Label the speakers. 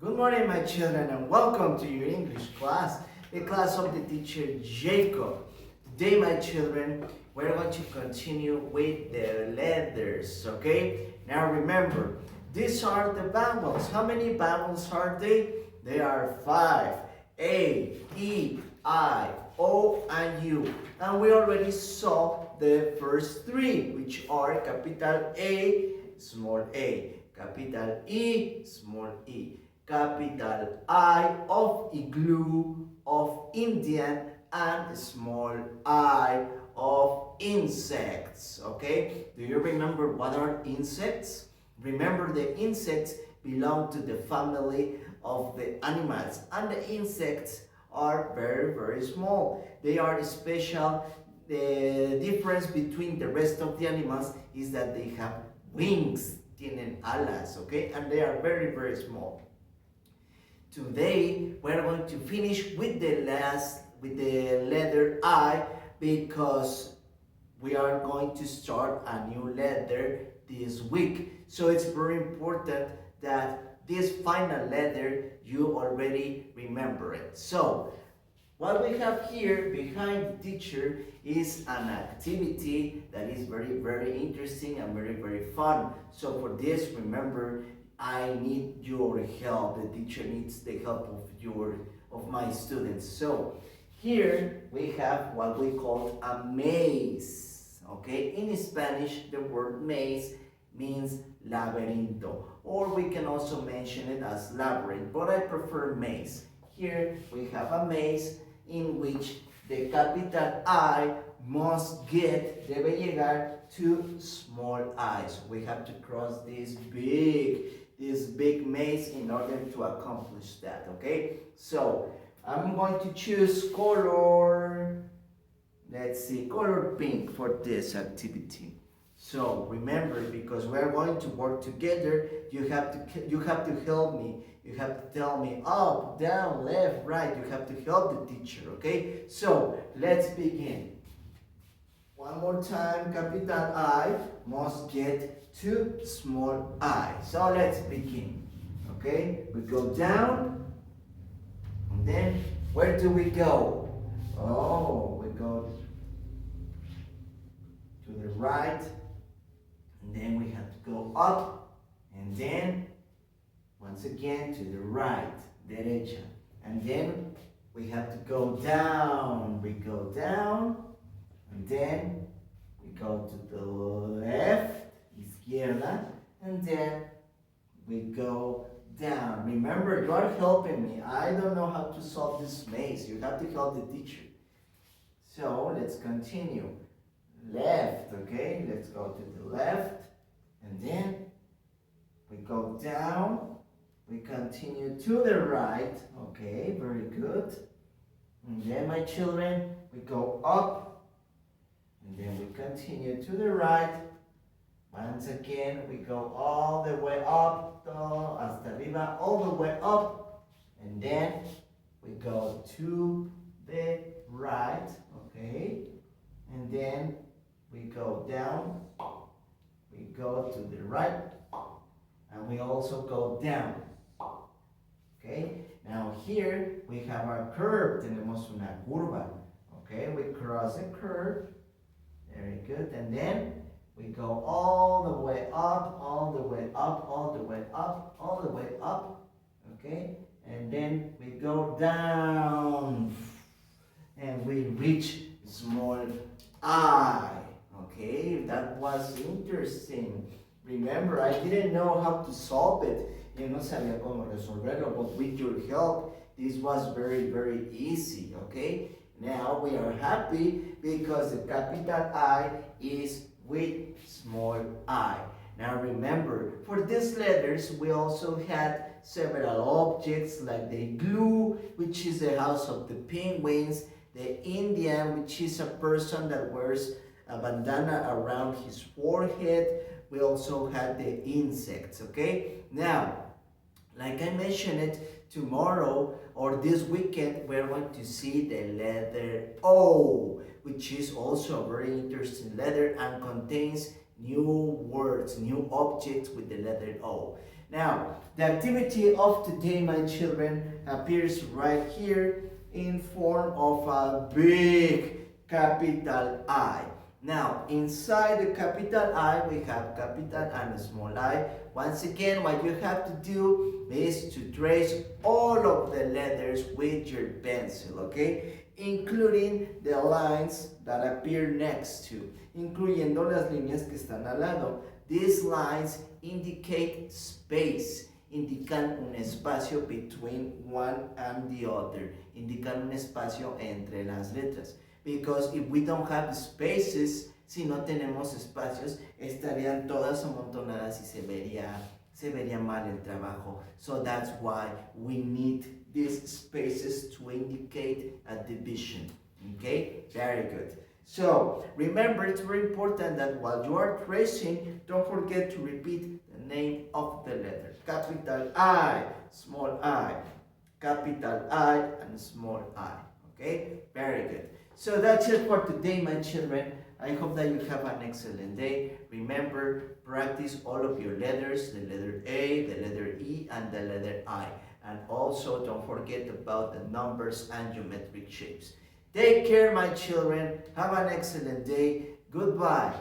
Speaker 1: Good morning, my children, and welcome to your English class, the class of the teacher Jacob. Today, my children, we're going to continue with the letters, okay? Now remember, these are the vowels. How many vowels are they? They are 5. A, E, I, O, and U. And we already saw the first 3, which are capital A, small a, capital E, small e, capital I of igloo, of Indian, and small I of insects. Okay? Do you remember what are insects? Remember, the insects belong to the family of the animals, and the insects are very, very small. They are special. The difference between the rest of the animals is that they have wings, tienen alas, okay? And they are very, very small. Today we're going to finish with the letter I, because we are going to start a new letter this week. So it's very important that this final letter you already remember it. So what we have here behind the teacher is an activity that is very, very interesting and very, very fun. So for this, remember, I need your help. The teacher needs the help of my students. So here we have what we call a maze. Okay, in Spanish the word maze means laberinto, or we can also mention it as labyrinth, but I prefer maze. Here we have a maze in which the capital I must debe llegar to small I. So we have to cross this big maze in order to accomplish that, okay? So I'm going to choose color, let's see, color pink for this activity. So remember, because we're going to work together, you have to help me. You have to tell me up, down, left, right. You have to help the teacher, okay? So let's begin. One more time, capital I must get to small I. So let's begin, okay? We go down, and then where do we go? Oh, we go to the right, and then we have to go up, and then once again to the right, derecha, and then we have to go down. We go down, and then we go to the left, izquierda, and then we go down. Remember, you are helping me. I don't know how to solve this maze. You have to help the teacher. So let's continue. Left, okay? Let's go to the left, and then we go down. We continue to the right, okay? Very good. And then, my children, we go up, and then we continue to the right. Once again, we go all the way up, hasta arriba, all the way up, and then we go to the right, okay? And then we go down, we go to the right, and we also go down, okay? Now here we have our curve, tenemos una curva, okay? We cross the curve, very good, and then we go all the way up, all the way up, all the way up, all the way up, okay? And then we go down, and we reach small I, okay? That was interesting. Remember, I didn't know how to solve it. Yo no sabía cómo resolverlo, but with your help, this was very, very easy, okay? Now we are happy because the capital I is with small I. Now remember, for these letters, we also had several objects like the igloo, which is the house of the penguins, the Indian, which is a person that wears a bandana around his forehead. We also had the insects, okay? Now, like I mentioned it, tomorrow or this weekend, we're going to see the letter O, which is also a very interesting letter and contains new words, new objects with the letter O. Now, the activity of today, my children, appears right here in form of a big capital I. Now, inside the capital I, we have capital and a small I. Once again, what you have to do is to trace all of the letters with your pencil, okay? Including the lines that appear next to, incluyendo las líneas que están al lado. These lines indicate space, indican un espacio between one and the other, indican un espacio entre las letras. Because if we don't have spaces, si no tenemos espacios, estarían todas amontonadas y se vería mal el trabajo. So that's why we need these spaces to indicate a division. Okay, very good. So remember, it's very important that while you are tracing, don't forget to repeat the name of the letter. Capital I, small I, capital I, and small I. Okay, very good. So that's it for today, my children. I hope that you have an excellent day. Remember, practice all of your letters, the letter A, the letter E, and the letter I. And also, don't forget about the numbers and geometric shapes. Take care, my children. Have an excellent day. Goodbye.